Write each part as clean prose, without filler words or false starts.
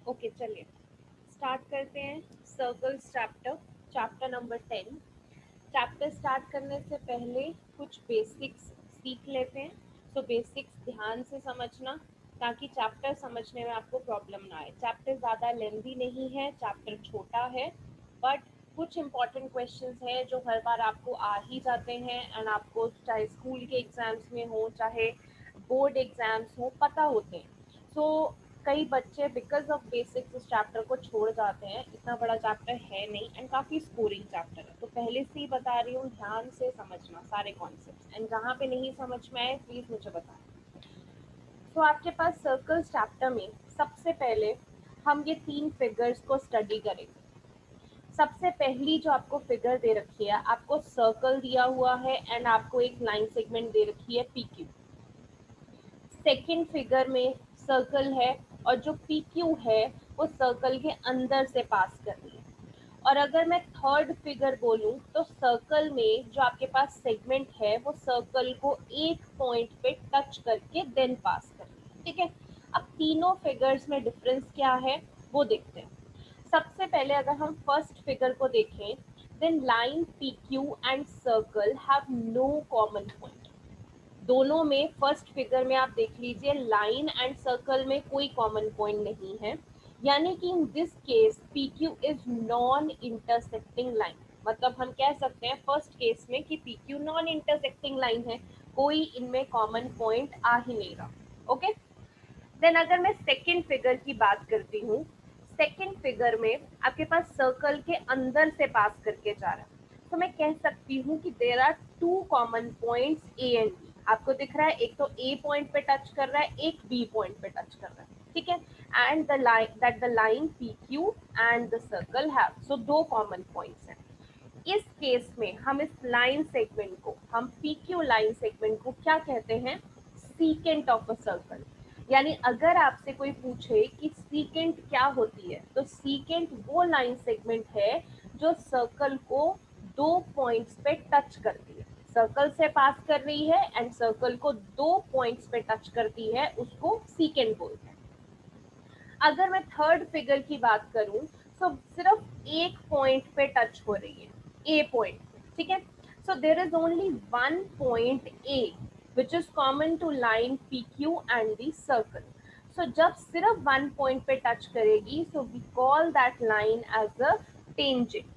Okay चलिए start करते हैं। Circles chapter number 10। Chapter start करने से पहले कुछ बेसिक्स सीख लेते हैं। सो बेसिक्स ध्यान से समझना ताकि चैप्टर समझने में आपको प्रॉब्लम ना आए। चैप्टर ज़्यादा लेंदी नहीं है, चैप्टर छोटा है, बट कुछ इंपॉर्टेंट क्वेश्चंस हैं जो हर बार आपको आ ही जाते हैं एंड आपको चाहे स्कूल के एग्ज़ाम्स में हो चाहे बोर्ड एग्ज़ाम्स हो पता होते हैं। सो कई बच्चे बिकॉज ऑफ बेसिक्स इस चैप्टर को छोड़ जाते हैं। इतना बड़ा चैप्टर है नहीं एंड काफ़ी स्कोरिंग चैप्टर है, तो पहले से ही बता रही हूँ ध्यान से समझना सारे कॉन्सेप्ट्स एंड जहाँ पे नहीं समझ में आए प्लीज़ मुझे बताएं। तो आपके पास सर्कल्स चैप्टर में सबसे पहले हम ये 3 फिगर्स को स्टडी करेंगे। सबसे पहली जो आपको फिगर दे रखी है, आपको सर्कल दिया हुआ है एंड आपको एक लाइन सेगमेंट दे रखी है PQ। सेकंड फिगर में सर्कल है और जो PQ है वो सर्कल के अंदर से पास कर रही है। और अगर मैं थर्ड फिगर बोलूं तो सर्कल में जो आपके पास सेगमेंट है वो सर्कल को एक पॉइंट पे टच करके देन पास कर रही है। ठीक है, अब तीनों फिगर्स में डिफरेंस क्या है वो देखते हैं। सबसे पहले अगर हम फर्स्ट फिगर को देखें, then line PQ and circle have no common point. दोनों में फर्स्ट फिगर में आप देख लीजिए लाइन एंड सर्कल में कोई कॉमन पॉइंट नहीं है, यानी कि in this case PQ is non intersecting line. मतलब हम कह सकते हैं फर्स्ट केस में कि PQ नॉन इंटरसेक्टिंग लाइन है, कोई इनमें कॉमन पॉइंट आ ही नहीं रहा। ओके, देन अगर मैं सेकेंड फिगर की बात करती हूँ, सेकेंड फिगर में आपके पास सर्कल के अंदर से पास करके जा रहा है, तो मैं कह सकती हूँ कि there are 2 common points A and B। आपको दिख रहा है एक तो A पॉइंट पे टच कर रहा है, एक B पॉइंट पे टच कर रहा है। ठीक है, and the line that the line PQ and the circle have, so 2 common points हैं। इस केस में हम इस लाइन सेगमेंट को, हम PQ लाइन सेगमेंट को क्या कहते हैं, सीकेंट ऑफ अ सर्कल। यानी अगर आपसे कोई पूछे कि सीकेंट क्या होती है, तो सीकेंट वो लाइन सेगमेंट है जो सर्कल को 2 पॉइंट्स पे टच करती है। सर्कल से पास कर रही है एंड सर्कल को 2 पॉइंट्स पे टच करती है, उसको सीकेंट बोलते हैं। अगर मैं थर्ड फिगर की बात करूं तो सिर्फ एक पॉइंट पे टच हो रही है, ए पॉइंट। ठीक है, so there is only one point A which is common to line PQ and the circle. So जब सिर्फ वन पॉइंट पे टच करेगी, so we call that line as a tangent.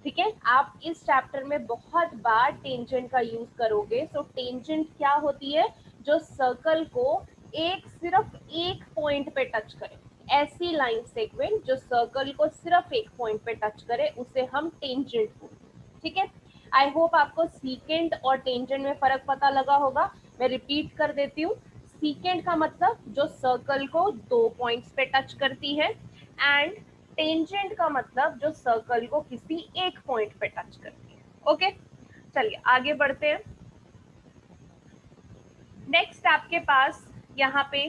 ठीक है, आप इस चैप्टर में बहुत बार टेंजेंट का यूज करोगे। सो टेंजेंट क्या होती है, जो सर्कल को सिर्फ एक पॉइंट पे टच करे। ऐसी लाइन सेगमेंट जो सर्कल को सिर्फ एक पॉइंट पे टच करे उसे हम टेंजेंट बोलते हैं। ठीक है, आई होप आपको सीकेंट और टेंजेंट में फर्क पता लगा होगा। मैं रिपीट कर देती हूँ। सीकेंट का मतलब जो सर्कल को 2 पॉइंट्स पे टच करती है, एंड टेंजेंट का मतलब जो सर्कल को किसी एक पॉइंट पे टच करती है। ओके, चलिए आगे बढ़ते हैं। नेक्स्ट आपके पास यहाँ पे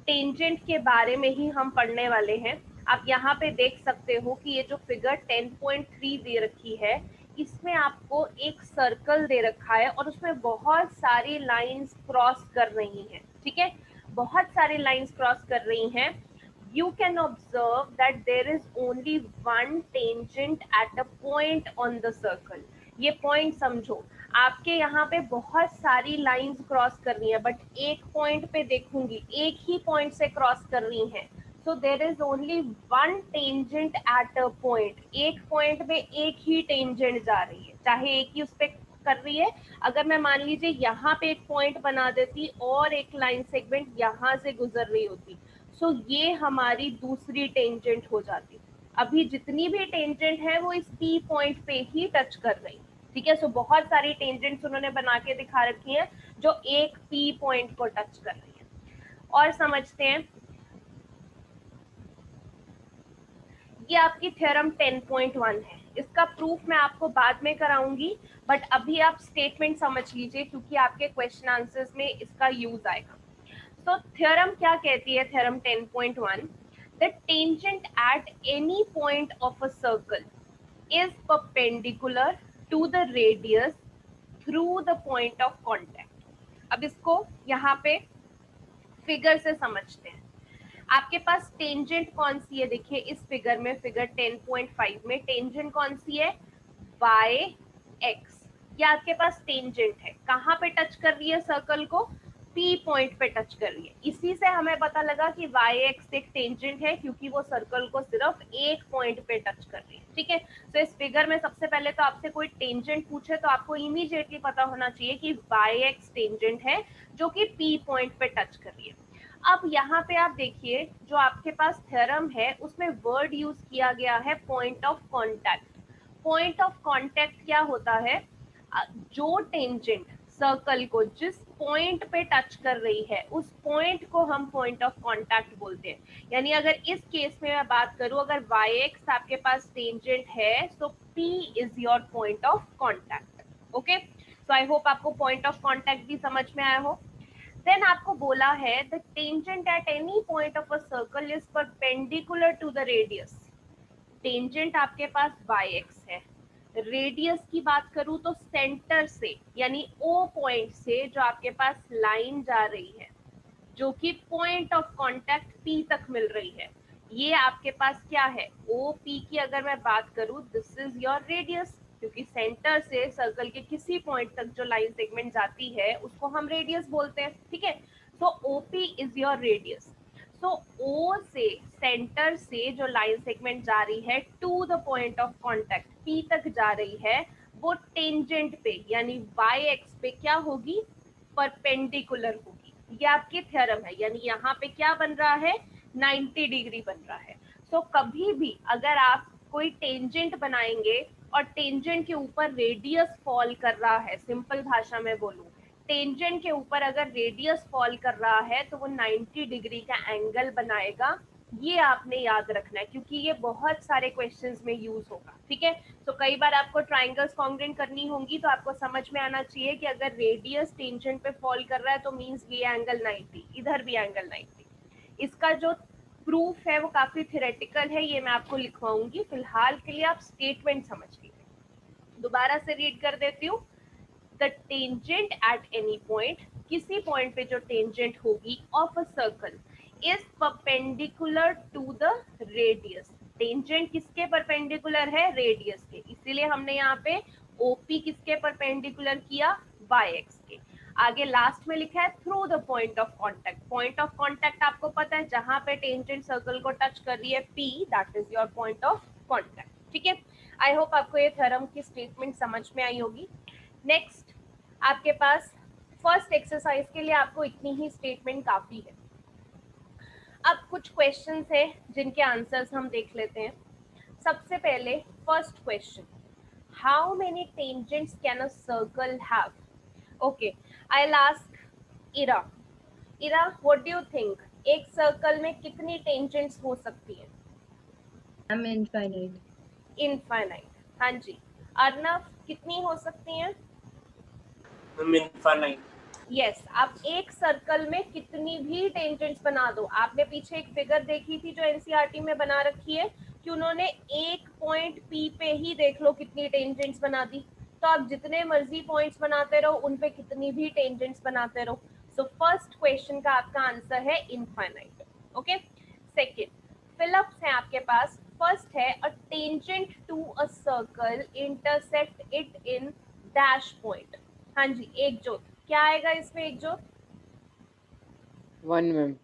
टेंजेंट के बारे में ही हम पढ़ने वाले हैं। आप यहाँ पे देख सकते हो कि ये जो फिगर 10.3 दे रखी है, इसमें आपको एक सर्कल दे रखा है और उसमें बहुत सारी लाइंस क्रॉस कर रही हैं। ठीक है, बहुत सारी लाइंस क्रॉस कर रही हैं। You can observe that there is only one tangent at a point on the circle. ये पॉइंट समझो, आपके यहाँ पे बहुत सारी लाइंस क्रॉस कर रही हैं, बट एक पॉइंट पे देखूंगी एक ही पॉइंट से क्रॉस कर रही हैं। So there is only one tangent at a point. एक पॉइंट पे एक ही टेंजेंट जा रही है, चाहे एक ही उस पर कर रही है। अगर मैं मान लीजिए यहाँ पे एक पॉइंट बना देती और एक लाइन सेगमेंट यहाँ से गुजर रही होती, सो ये हमारी दूसरी टेंजेंट हो जाती। अभी जितनी भी टेंजेंट है वो इस P पॉइंट पे ही टच कर रही। ठीक है, सो बहुत सारी टेंजेंट्स उन्होंने बना के दिखा रखी हैं जो एक P पॉइंट को टच कर रही है। और समझते हैं, ये आपकी थ्योरम 10.1 है। इसका प्रूफ मैं आपको बाद में कराऊंगी, बट अभी आप स्टेटमेंट समझ लीजिए क्योंकि आपके क्वेश्चन आंसर्स में इसका यूज आएगा। तो थ्योरम क्या कहती है, theorem 10.1, the tangent at any point of a circle is perpendicular to the radius through the point of contact. अब इसको यहाँ पे फिगर से समझते हैं। आपके पास टेंजेंट कौन सी है, देखिए इस फिगर में, फिगर 10.5 में टेंजेंट कौन सी है, वाई एक्स। ये आपके पास टेंजेंट है, कहाँ पे टच कर रही है सर्कल को, पी पॉइंट पे टच कर रही है। इसी से हमें पता लगा कि वाई एक्स एक टेंजेंट है, क्योंकि वो सर्कल को सिर्फ एक पॉइंट पे टच कर रही है। ठीक है, तो इस फिगर में सबसे पहले तो आपसे कोई टेंजेंट पूछे तो आपको इमीडिएटली पता होना चाहिए कि वाई एक्स टेंजेंट है जो कि पी पॉइंट पे टच कर रही है। अब यहाँ पे आप देखिए, जो आपके पास थ्योरम है उसमें वर्ड यूज किया गया है point of contact. Point of contact क्या होता है, जो टेंजेंट सर्कल को जिस पॉइंट पे टच कर रही है उस पॉइंट को हम पॉइंट ऑफ कांटेक्ट बोलते हैं। यानी अगर इस केस में मैं बात करूं, अगर वाई एक्स आपके पास टेंजेंट है तो P is your point of contact. Okay, so I hope आपको पॉइंट ऑफ कांटेक्ट भी समझ में आया हो। देन आपको बोला है the tangent at any point of a circle is perpendicular to the radius. Tangent आपके पास वाई एक्स है, रेडियस की बात करूं तो सेंटर से यानी ओ पॉइंट से जो आपके पास लाइन जा रही है जो कि पॉइंट ऑफ कांटेक्ट पी तक मिल रही है, ये आपके पास क्या है, ओ पी की अगर मैं बात करूं दिस इज योर रेडियस, क्योंकि सेंटर से सर्कल के किसी पॉइंट तक जो लाइन सेगमेंट जाती है उसको हम रेडियस बोलते हैं। ठीक है, so O P is your radius. So O से, सेंटर से जो लाइन सेगमेंट जा रही है to the point of contact P तक जा रही है, वो टेंजेंट पे यानी वाई एक्स पे क्या होगी, परपेंडिकुलर होगी। ये आपकी थ्योरम है, यानी यहाँ पे क्या बन रहा है, 90 डिग्री बन रहा है। सो कभी भी अगर आप कोई टेंजेंट बनाएंगे और टेंजेंट के ऊपर रेडियस फॉल कर रहा है, सिंपल भाषा में बोलूं, टेंजेंट के ऊपर अगर रेडियस फॉल कर रहा है तो वो 90 डिग्री का एंगल बनाएगा। ये आपने याद रखना है, क्योंकि ये बहुत सारे क्वेश्चंस में यूज होगा। ठीक है, तो कई बार आपको ट्राइंगल्स कॉन्ग्रेंट करनी होंगी तो आपको समझ में आना चाहिए कि अगर रेडियस टेंजेंट पे फॉल कर रहा है तो मींस ये एंगल 90, इधर भी एंगल 90। इसका जो प्रूफ है वो काफी थियोरेटिकल है, ये मैं आपको लिखवाऊंगी। फिलहाल के लिए आप स्टेटमेंट समझ लीजिए। दोबारा से रीड कर देती हूँ। The tangent at any point, किसी पॉइंट पे जो टेंजेंट होगी of a circle is perpendicular to the radius. Tangent किसके परपेंडिकुलर है, रेडियस के, इसीलिए हमने यहाँ पे ओपी किसके परपेंडिकुलर किया, वाई एक्स के। आगे लास्ट में लिखा है through the point of contact. Point of contact आपको पता है, जहां पे टेंजेंट सर्कल को टच कर रही है P, that is your point of contact. ठीक है, आई होप आपको ये थ्योरम की स्टेटमेंट समझ में आई होगी। नेक्स्ट आपके पास फर्स्ट एक्सरसाइज के लिए आपको इतनी ही स्टेटमेंट काफी है। अब कुछ क्वेश्चंस है जिनके आंसर्स हम देख लेते हैं। सबसे पहले first question, how many tangents can a circle have? Okay, I ask Ira. Ira, what do you think, एक सर्कल में कितनी टेंजेंट्स हो सकती है? Ma'am infinite. इनफाइनाइट। हाँ जी। अर्नव, कितनी हो सकती हैं? Ma'am infinite. यस, आप एक सर्कल में कितनी भी टेंजेंट्स बना दो। आपने पीछे एक फिगर देखी थी जो एनसीईआरटी में बना रखी है कि उन्होंने एक पॉइंट पी पे ही देख लो कितनी टेंजेंट्स बना दी। तो आप जितने मर्जी पॉइंट्स बनाते रहो, उन पे कितनी भी टेंजेंट्स बनाते रहो। सो फर्स्ट क्वेश्चन का आपका आंसर है इनफाइनाइट। ओके, सेकेंड, फिलअप्स है आपके पास। फर्स्ट है a tangent to a circle intersect it in dash point. हाँ जी, एक जोत, क्या आएगा इसमें एक जोत? 1 मैम।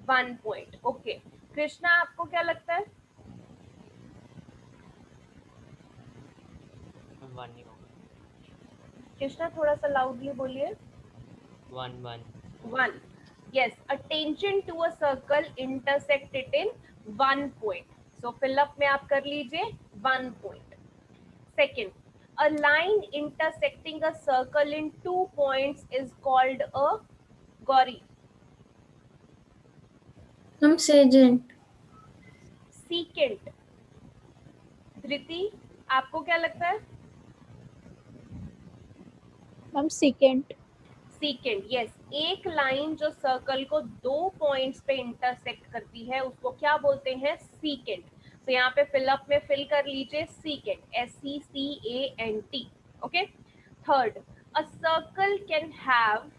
1 पॉइंट। ओके, कृष्णा आपको क्या लगता है? 1 ही होगा। कृष्णा थोड़ा सा लाउडली बोलिए। 1 1, yes, a tangent to a circle intersect it in 1 point. So fill up में आप कर लीजिए 1 point. Second, a line intersecting a circle in 2 points is called a Gauri. हम सेजेंट। Secant. धृति, आपको क्या लगता है? Ma'am second. सीकेंड, यस। एक लाइन जो सर्कल को 2 पॉइंट्स पे इंटरसेक्ट करती है उसको क्या बोलते हैं, सीकेंड। तो यहाँ पे फिलअप में फिल कर लीजिए सीकेंड, SECANT। Okay. Third, a circle can have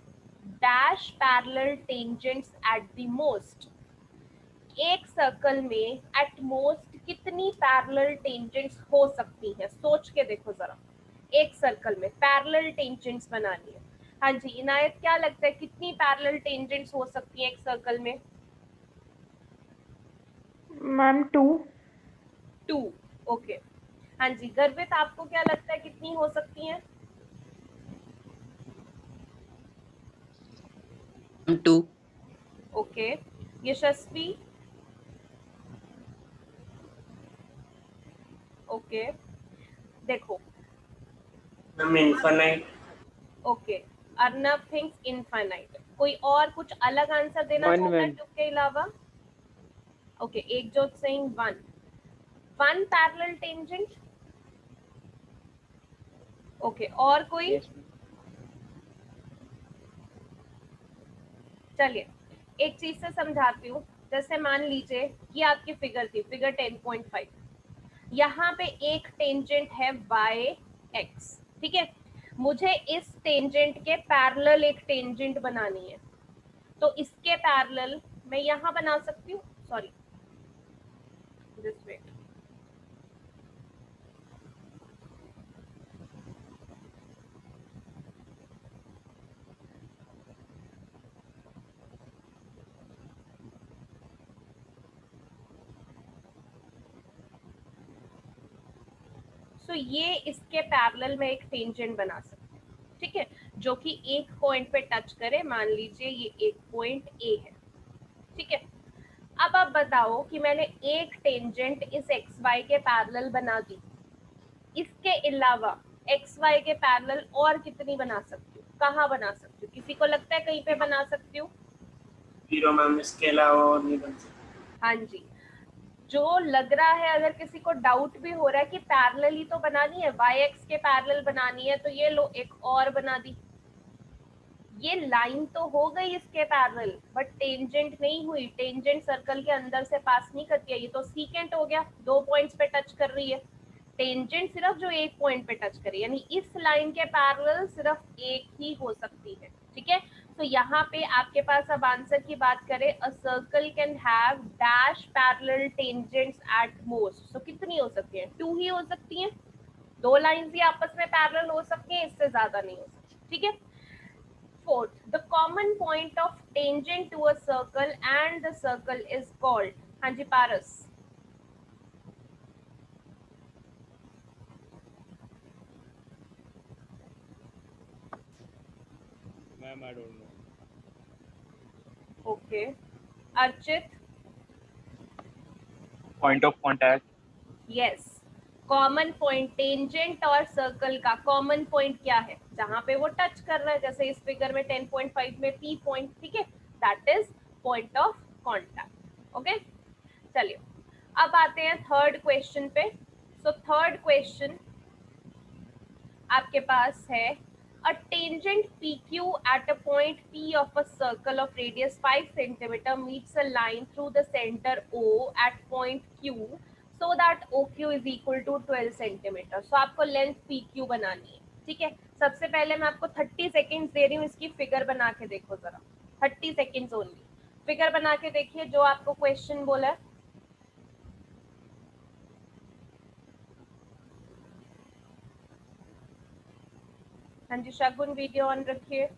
dash parallel tangents at the most. एक सर्कल में एट मोस्ट कितनी पैरेलल टेंजेंट्स हो सकती हैं? सोच के देखो जरा, एक सर्कल में पैरेलल टेंजेंट्स बनानी है। हाँ जी इनायत, क्या लगता है कितनी पैरेलल टेंजेंट्स हो सकती हैं एक सर्कल में? मैम 2। 2। ओके। हाँ जी गर्वित, आपको क्या लगता है कितनी हो सकती हैं? 2. ओके। यशस्वी? ओके। देखो ma'am infinite. Okay, Arnab thinks infinite. कोई और कुछ अलग आंसर देना One चाहता है one. टू के अलावा? Okay, Ikjot Singh 1 parallel tangent. Okay, और कोई? Yes. चलिए एक चीज से समझाती हूँ। जैसे मान लीजिए कि आपकी फिगर थी, फिगर 10.5। यहाँ पे एक टेंजेंट है y(x), ठीक है। मुझे इस टेंजेंट के पैरेलल एक टेंजेंट बनानी है, तो इसके पैरेलल मैं यहाँ बना सकती हूँ, सॉरी दिस वे। सो ये इसके पैरेलल में एक टेंजेंट बना सकते हैं, ठीक है, जो कि एक पॉइंट पे टच करे। मान लीजिए ये एक पॉइंट ए है, ठीक है। अब आप बताओ कि मैंने एक टेंजेंट इस एक्स वाई के पैरेलल बना दी, इसके अलावा एक्स वाई के पैरेलल और कितनी बना सकती हूँ? कहाँ बना सकती हूँ? किसी को लगता है कहीं पे बना सकती हूँ? 0 मैम, इसके अलावा और नहीं बन सकता। हाँ जी, जो लग रहा है, अगर किसी को डाउट भी हो रहा है कि पैरेलल ही तो बनानी है, वाई एक्स के पैरेलल बनानी है, तो ये लो एक और बना दी। ये लाइन तो हो गई इसके पैरेलल, बट टेंजेंट नहीं हुई। टेंजेंट सर्कल के अंदर से पास नहीं करती है, ये तो सीकेंट हो गया, 2 पॉइंट्स पे टच कर रही है। टेंजेंट सिर्फ जो एक पॉइंट पे टच करे, यानी इस लाइन के पैरेलल सिर्फ एक ही हो सकती है, ठीक है। तो यहाँ पे आपके पास अब आंसर की बात करें, a circle can have dash parallel tangents at most. सो कितनी हो सकती है? 2 ही हो सकती हैं। 2 लाइंस ही आपस में पैरेलल हो सकती हैं, इससे ज्यादा नहीं हो सकती, ठीक है। Fourth, the common point of tangent to a circle and the circle is called. हाँ जी पारस। Ma'am, I don't know. Okay. Archit? Point of contact. Yes. Common point tangent और सर्कल का कॉमन पॉइंट क्या है? जहां पे वो टच कर रहा है, जैसे इस फिगर में 10.5 में P पॉइंट, ठीक है, that is point of contact. Okay, चलिए अब आते हैं थर्ड क्वेश्चन पे। सो थर्ड क्वेश्चन आपके पास है, a tangent PQ at a point P of a circle of radius 5 cm meets a line through the center O at point Q so that OQ is equal to 12 cm. So आपको length PQ बनानी है, ठीक है। सबसे पहले मैं आपको 30 seconds दे रही हूँ, इसकी फिगर बना के देखो जरा, 30 सेकेंड्स ओनली। फिगर बना के देखिए जो आपको क्वेश्चन बोला है। हाँ जी शगुन, वीडियो ऑन रखिए।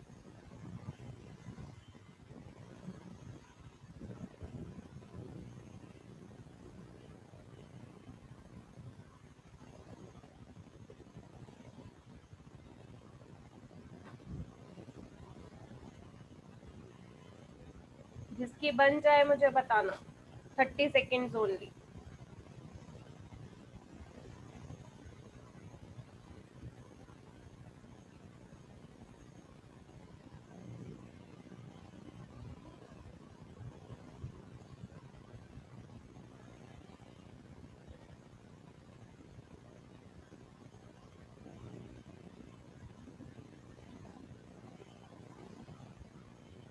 जिसकी बन जाए मुझे बताना, 30 seconds only.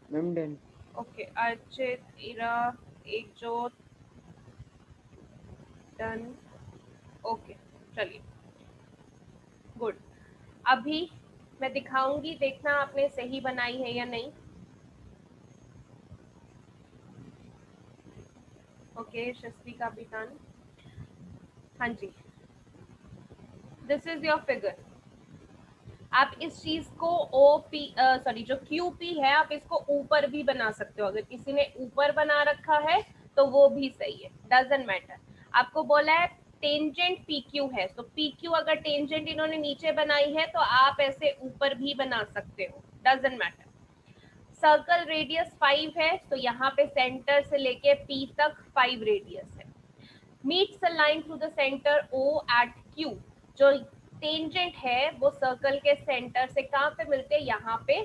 Ma'am, done. Okay, Archit, Ira, Ekjot, done. Okay चलिए, गुड। अभी मैं दिखाऊंगी, देखना आपने सही बनाई है या नहीं। ओके, शस्वी का भी डन। हाँ जी, दिस इज योर फिगर। आप इस चीज को जो QP है आप इसको ऊपर भी बना सकते हो। अगर किसी ने ऊपर बना रखा है तो वो भी सही है, डजंट मैटर। आपको बोला है टेंजेंट PQ है, तो PQ अगर टेंजेंट इन्होंने नीचे बनाई है तो आप ऐसे ऊपर भी बना सकते हो, डजंट मैटर। सर्कल रेडियस 5 है, तो यहाँ पे सेंटर से लेके P तक 5 रेडियस है। Meets a line through the centre O at Q। जो टेंजेंट है वो सर्कल के सेंटर से कहाँ पे मिलते हैं, यहाँ पे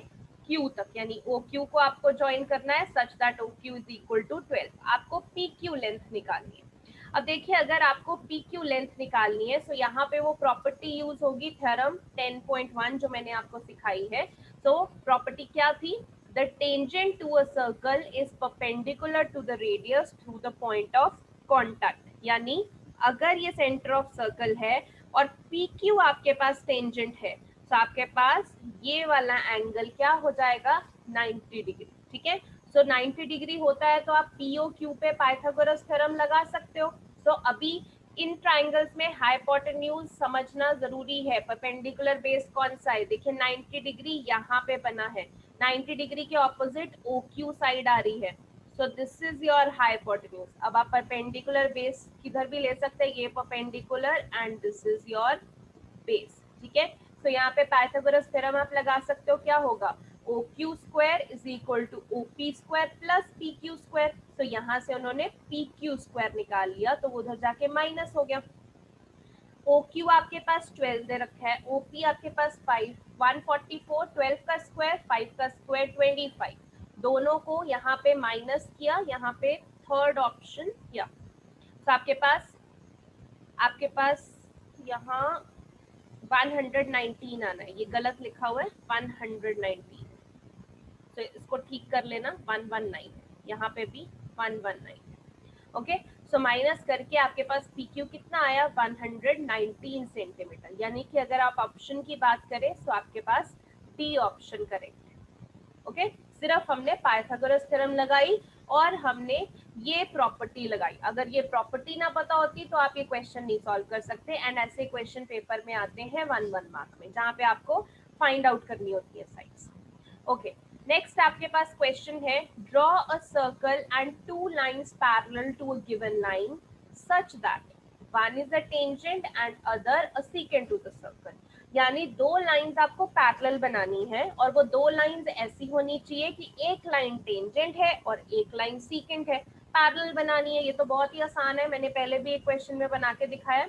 Q तक, यानी OQ को आपको ज्वाइन करना है such that OQ is equal to 12। आपको PQ लेंथ निकालनी है। अब देखिए, अगर आपको PQ लेंथ निकालनी है तो यहाँ पे वो प्रॉपर्टी यूज होगी, थ्योरम 10.1 जो मैंने आपको सिखाई है। तो प्रॉपर्टी क्या थी, the tangent to a circle is perpendicular to the radius through the point of contact. यानी अगर ये सेंटर ऑफ सर्कल है और PQ आपके पास टेंजेंट है तो आपके पास ये वाला एंगल क्या हो जाएगा, 90 डिग्री। ठीक है, सो 90 डिग्री होता है तो आप POQ पे पाइथागोरस थ्योरम लगा सकते हो। तो अभी इन ट्राइंगल्स में हाइपोटेन्यूज समझना जरूरी है। परपेंडिकुलर बेस कौन सा है, देखिए 90 डिग्री यहाँ पे बना है, 90 डिग्री के ऑपोजिट OQ साइड आ रही है, so this is your hypotenuse. अब आप परपेंडिकुलर बेस किधर भी ले सकते हैं, ये perpendicular and this is your base. ठीक है, तो यहाँ पे पाइथागोरस थ्योरम आप लगा सकते हो, क्या होगा, OQ square is equal to OP square plus PQ square. तो यहाँ से उन्होंने PQ स्क्वायर निकाल लिया तो उधर जाके माइनस हो गया। OQ आपके पास 12 दे रखा है, OP आपके पास 5, 144, 12 का स्क्वायर 5 का स्क्वायर 25, दोनों को यहाँ पे माइनस किया, यहाँ पे थर्ड ऑप्शन किया, तो आपके पास यहाँ 119 आना है, ये गलत लिखा हुआ है 119, तो इसको ठीक कर लेना, 119 यहाँ पे भी 119। ओके, सो माइनस करके आपके पास PQ कितना आया, 119 सेंटीमीटर। यानी कि अगर आप ऑप्शन की बात करें तो आपके पास D ऑप्शन करेक्ट है। ओके, सिर्फ हमने पाइथागोरस थ्योरम लगाई और हमने ये प्रॉपर्टी लगाई। अगर ये प्रॉपर्टी ना पता होती तो आप ये क्वेश्चन नहीं सॉल्व कर सकते। एंड ऐसे क्वेश्चन पेपर में आते हैं 1 मार्क में, जहाँ पे आपको फाइंड आउट करनी होती है साइड्स। ओके, नेक्स्ट आपके पास क्वेश्चन है, draw a circle and 2 lines parallel to a given line such that one is a tangent and other a secant to the circle। यानी दो लाइंस आपको पैरेलल बनानी है और वो दो लाइंस ऐसी होनी चाहिए कि एक लाइन टेंजेंट है और एक लाइन सीकेंट है। पैरेलल बनानी है, ये तो बहुत ही आसान है, मैंने पहले भी एक क्वेश्चन में बना के दिखाया।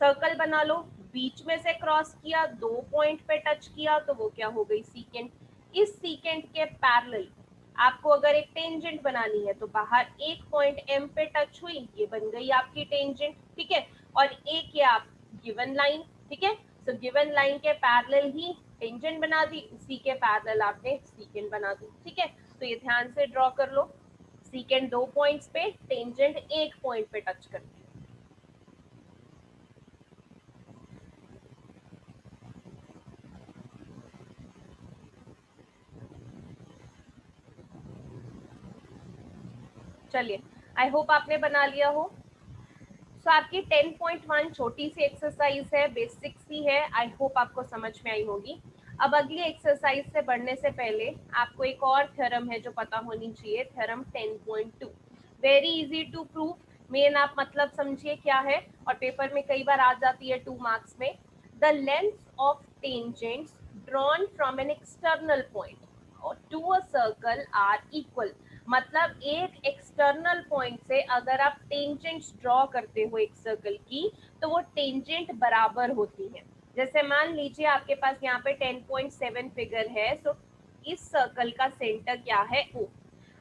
सर्कल बना लो, बीच में से क्रॉस किया, 2 पॉइंट पे टच किया तो वो क्या हो गई, सीकेंट। इस सीकेंट के पैरेलल आपको अगर एक टेंजेंट बनानी है तो बाहर एक पॉइंट M पे टच हुई, ये बन गई आपकी टेंजेंट। ठीक है, और एक ये आप गिवन लाइन, ठीक है, तो गिवन लाइन के पैरेलल ही टेंजेंट बना दी, उसी के पैरेलल आपने सीकेंट बना दी। ठीक है, तो ये ध्यान से ड्रॉ कर लो, सीकेंट 2 पॉइंट्स पे, टेंजेंट 1 पॉइंट पे टच करती है। चलिए, आई होप आपने बना लिया हो। सो आपकी 10.1 छोटी सी एक्सरसाइज है, बेसिक्स ही है, आई होप आपको समझ में आई होगी। अब अगली एक्सरसाइज से बढ़ने से पहले आपको एक और थ्योरम है जो पता होनी चाहिए, theorem 10.2। Very easy to prove, main आप मतलब समझिए क्या है, और पेपर में कई बार आ जाती है 2 मार्क्स में। The length of tangents drawn from an external point to a circle are equal. मतलब एक एक्सटर्नल पॉइंट से अगर आप टेंजेंट्स ड्रॉ करते हो एक सर्कल की तो वो टेंजेंट बराबर होती है। जैसे मान लीजिए आपके पास यहाँ पे 10.7 फिगर है, सो इस सर्कल का सेंटर क्या है, O।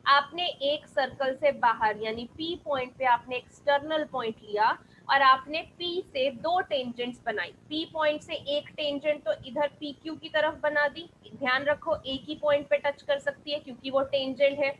आपने एक सर्कल से बाहर यानी P पॉइंट पे आपने एक्सटर्नल पॉइंट लिया और आपने P से 2 टेंजेंट्स बनाई। P पॉइंट से एक टेंजेंट तो इधर PQ की तरफ बना दी, ध्यान रखो एक ही पॉइंट पे टच कर सकती है क्योंकि वो टेंजेंट है।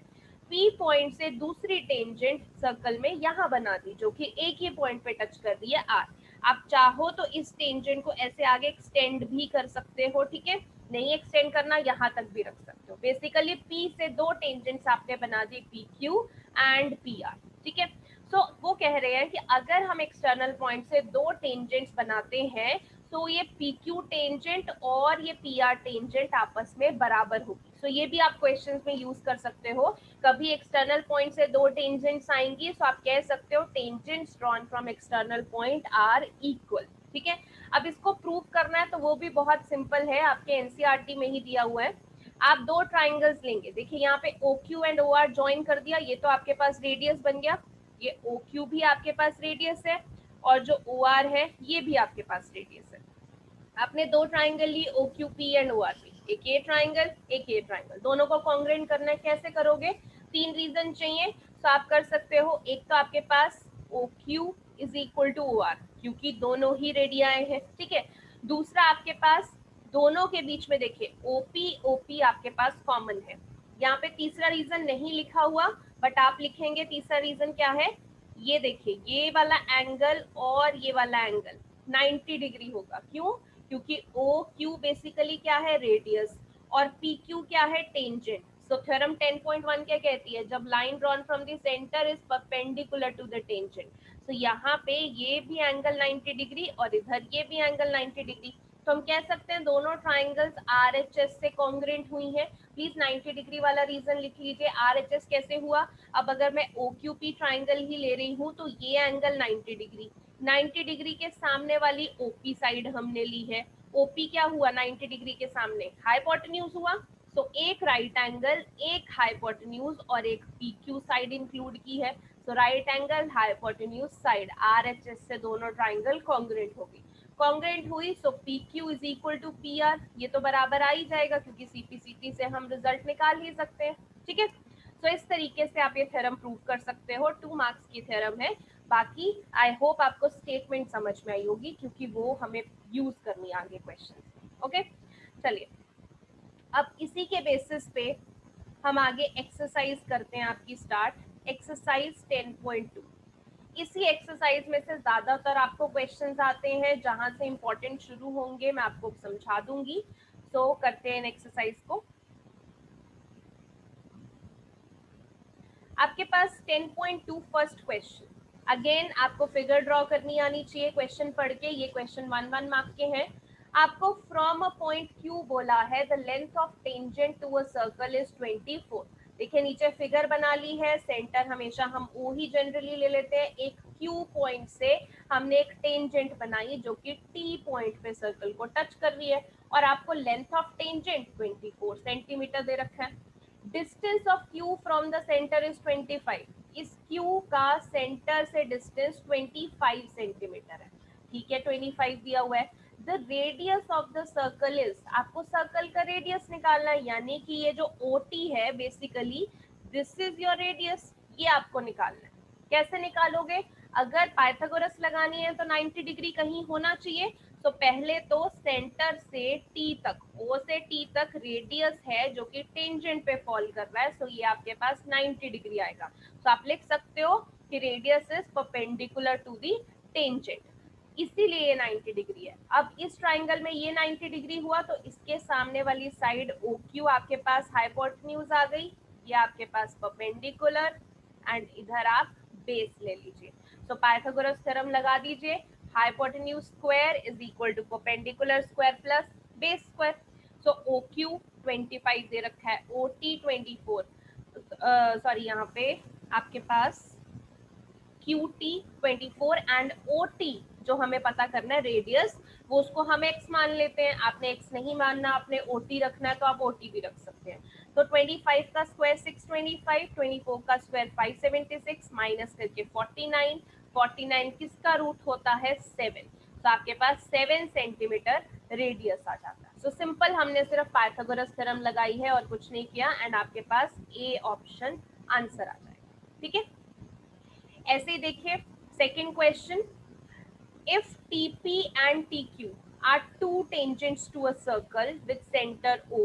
P पॉइंट से दूसरी टेंजेंट सर्कल में यहाँ बना दी जो कि एक ही पॉइंट पे टच कर रही है, R। आप चाहो तो इस टेंजेंट को ऐसे आगे एक्सटेंड भी कर सकते हो, ठीक है, नहीं एक्सटेंड करना यहाँ तक भी रख सकते हो। बेसिकली P से 2 टेंजेंट्स आपने बना दी, PQ एंड PR। ठीक है, सो कह रहे हैं कि अगर हम एक्सटर्नल पॉइंट से दो टेंजेंट्स बनाते हैं तो ये PQ टेंजेंट और ये PR टेंजेंट आपस में बराबर होगी। सो ये भी आप क्वेश्चंस में यूज कर सकते हो। कभी एक्सटर्नल पॉइंट से दो टेंजेंट्स आएंगी तो आप कह सकते हो tangents drawn from external point are equal. ठीक है, अब इसको प्रूव करना है तो वो भी बहुत सिंपल है, आपके NCERT में ही दिया हुआ है। आप दो ट्राइंगल्स लेंगे, देखिए यहाँ पे OQ एंड OR ज्वाइन कर दिया, ये तो आपके पास रेडियस बन गया, ये OQ भी आपके पास रेडियस है और जो OR है ये भी आपके पास रेडियस है। आपने दो ट्राइंगल ली OQP एंड ORP, एक ये ट्राइंगल एक ये ट्राइंगल, दोनों को कॉन्ग्रुएंट करना है। कैसे करोगे? तीन रीजन चाहिए तो आप कर सकते हो। एक तो आपके पास OQ is equal to OR क्योंकि दोनों ही रेडियाएं हैं। ठीक है, दूसरा आपके पास दोनों के बीच में देखिए OP आपके पास कॉमन है। यहाँ पे तीसरा रीजन नहीं लिखा हुआ बट आप लिखेंगे तीसरा रीजन क्या है। ये देखिए ये वाला एंगल और ये वाला एंगल 90 डिग्री होगा। क्यों? क्योंकि OQ बेसिकली क्या है? रेडियस, और PQ क्या है? टेंजेंट। सो थ्योरम 10.1 क्या कहती है? जब line drawn from the centre is perpendicular to the tangent, तो यहाँ पे ये भी एंगल 90 डिग्री और इधर ये भी एंगल 90 डिग्री, तो हम कह सकते हैं दोनों ट्राइंगल्स RHS से कॉन्ग्रुएंट हुई हैं। प्लीज 90 डिग्री वाला रीजन लिख लीजिए। RHS कैसे हुआ? अब अगर मैं OQP ट्राइंगल ही ले रही हूँ तो ये एंगल 90 डिग्री, 90 डिग्री के सामने वाली OP साइड हमने ली है। OP क्या हुआ? 90 डिग्री के सामने हाइपोटेन्यूज हुआ। तो एक राइट एंगल, एक हाइपोटेन्यूज और एक PQ साइड इंक्लूड की है। तो right angle hypotenuse side RHS से दोनों ट्राइंगल कॉन्ग्रुएंट होगी। कॉन्ग्रुएंट हुई so PQ is equal to PR, ये तो बराबर आ ही जाएगा क्योंकि CPCT से हम रिजल्ट निकाल ही सकते हैं। ठीक है, तो इस तरीके से आप ये थ्योरम प्रूव कर सकते हो। 2 मार्क्स की थ्योरम है। बाकी आई होप आपको स्टेटमेंट समझ में आई होगी क्योंकि वो हमें यूज करनी है आगे क्वेश्चन। ओके, चलिए अब इसी के बेसिस पे हम आगे एक्सरसाइज करते हैं आपकी स्टार्ट। एक्सरसाइज 10.2। इसी एक्सरसाइज में से ज्यादातर आपको क्वेश्चंस आते हैं, जहां से इंपॉर्टेंट शुरू होंगे मैं आपको समझा दूंगी। सो करते हैं एक्सरसाइज को। आपके पास 10.2 फर्स्ट क्वेश्चन, अगेन आपको फिगर ड्रॉ करनी आनी चाहिए क्वेश्चन पढ़ के। ये क्वेश्चन 1 मार्क के हैं। आपको फ्रॉम अ पॉइंट Q बोला है the length of tangent to a circle is 24। देखिए नीचे फिगर बना ली है, सेंटर हमेशा हम O ही जनरली ले लेते हैं। एक Q पॉइंट से हमने एक टेंजेंट बनाई जो कि T पॉइंट पे सर्कल को टच कर रही है और आपको लेंथ ऑफ टेंजेंट 24 सेंटीमीटर दे रखा है। Distance of Q from the centre is 25। इस Q का सेंटर से डिस्टेंस 25 सेंटीमीटर है। ठीक है, 25 दिया हुआ है। The radius of the circle is, आपको सर्कल का रेडियस निकालना है, यानी कि ये जो OT है basically this is your radius, ये आपको निकालना है। कैसे निकालोगे? अगर पाइथागोरस लगानी है तो 90 डिग्री कहीं होना चाहिए। तो पहले तो सेंटर से T तक, O से T तक रेडियस है जो कि टेंजेंट पे फॉल कर रहा है, सो ये आपके पास 90 डिग्री आएगा। तो आप लिख सकते हो कि radius is perpendicular to the tangent, इसीलिए ये 90 डिग्री है। अब इस ट्राइंगल में ये 90 डिग्री हुआ तो इसके सामने वाली साइड OQ आपके पास हाइपोटेन्यूज आ गई, ये आपके पास परपेंडिकुलर एंड इधर आप बेस ले लीजिए। तो पाइथागोरस थ्योरम लगा दीजिए, hypotenuse square is equal to perpendicular square plus base square. So OQ 25 दे रखा है, OT 24, सॉरी यहाँ पे आपके पास QT 24 एंड OT जो हमें पता करना है रेडियस, वो उसको हम x मान लेते हैं। आपने x नहीं मानना, आपने OT रखना है तो आप OT भी रख सकते हैं। तो 25 का स्क्वायर 625, 24 का स्क्वायर 576 माइनस करके 49, 49 किसका रूट होता है? 7। तो आपके पास 7 सेंटीमीटर रेडियस आ जाता है। सो सिंपल, हमने सिर्फ पाइथागोरस थ्योरम लगाई है और कुछ नहीं किया एंड आपके पास A ऑप्शन आंसर आ जाएगा। ठीक है, ऐसे ही देखिए second question. If TP and TQ are two tangents to a circle with center O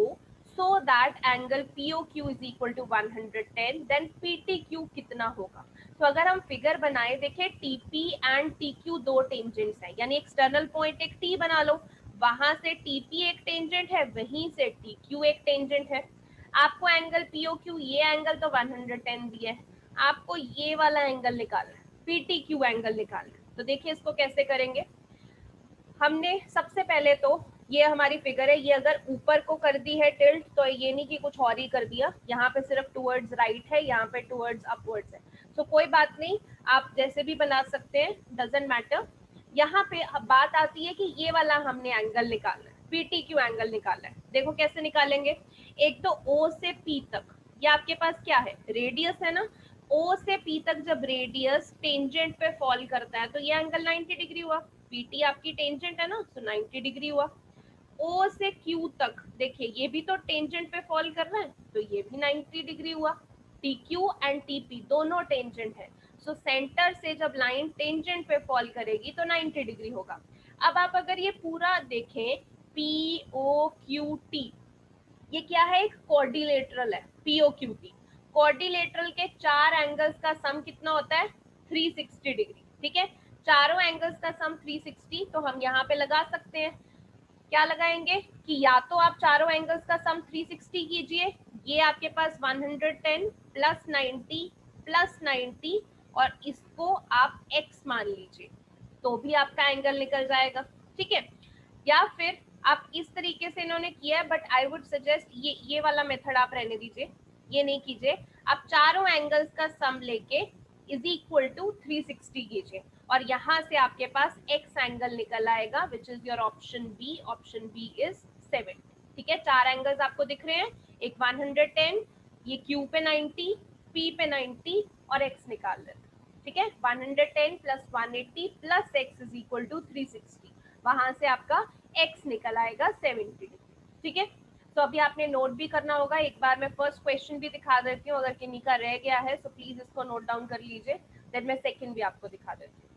so that angle POQ is equal to 110, then PTQ कितना होगा? तो अगर हम फिगर बनाए, देखिए TP and TQ दो टेंजेंट्स हैं, यानी एक्सटर्नल पॉइंट एक T बना लो, वहां से TP एक टेंजेंट है, वहीं से TQ एक टेंजेंट है। आपको एंगल POQ, ये एंगल तो 110 दिया है, आपको ये वाला एंगल निकालना है। PTQ एंगल निकालना है। तो देखिए इसको कैसे करेंगे। हमने सबसे पहले तो ये हमारी फिगर है, ये अगर ऊपर को कर दी है टिल्ट तो ये नहीं कि कुछ और ही कर दिया, यहाँ पे सिर्फ टुवर्ड्स राइट है, यहाँ पे टुवर्ड्स अपवर्ड्स है। तो कोई बात नहीं, आप जैसे भी बना सकते हैं, डजंट मैटर। यहाँ पे अब बात आती है कि ये वाला हमने एंगल निकालना है, PTQ एंगल निकालना है। देखो कैसे निकालेंगे। एक तो O से P तक, ये आपके पास क्या है, रेडियस है ना। O से P तक जब रेडियस टेंजेंट पे फॉल करता है तो ये एंगल 90 डिग्री हुआ। PT आपकी टेंजेंट है ना, तो 90 डिग्री हुआ। O से Q तक देखिए ये भी तो टेंजेंट पे फॉल कर रहा है, तो ये भी 90 डिग्री हुआ। TQ एंड TP दोनों टेंजेंट है, सो सेंटर से जब लाइन टेंजेंट पे फॉल करेगी तो 90 डिग्री होगा। अब आप अगर ये पूरा देखें, POQT ये क्या है, एक कोऑर्डिलेटरल है। POQT कोऑर्डिलेटरल के 4 एंगल्स का सम कितना होता है, 360 डिग्री। ठीक है, चारों एंगल्स का सम 360, तो हम यहाँ पे लगा सकते हैं। क्या लगाएंगे कि या तो आप चारों एंगल्स का सम 360 कीजिए, ये आपके पास 110 प्लस 90 प्लस 90 और इसको आप x मान लीजिए, तो भी आपका एंगल निकल जाएगा। ठीक है, या फिर आप इस तरीके से इन्होंने किया है, बट आई वुड सजेस्ट ये वाला मेथड आप रहने दीजिए, ये नहीं कीजिए। आप चारों एंगल्स का सम लेके इज इक्वल टू 360 कीजिए और यहाँ से आपके पास x एंगल निकल आएगा, which is your option B. Option B is 7। ठीक है, 4 एंगल्स आपको दिख रहे हैं, एक 110, ये Q पे 90, P पे 90 और x निकाल देते हैं। ठीक है, 110 plus 180 plus x is equal to 360, वहां से आपका x निकल आएगा 70 डिग्री। ठीक है, तो अभी आपने नोट भी करना होगा। एक बार मैं फर्स्ट क्वेश्चन भी दिखा देती हूँ, अगर किन्हीं का रह गया है तो प्लीज इसको नोट डाउन कर लीजिए, देन मैं सेकंड भी आपको दिखा देती हूँ।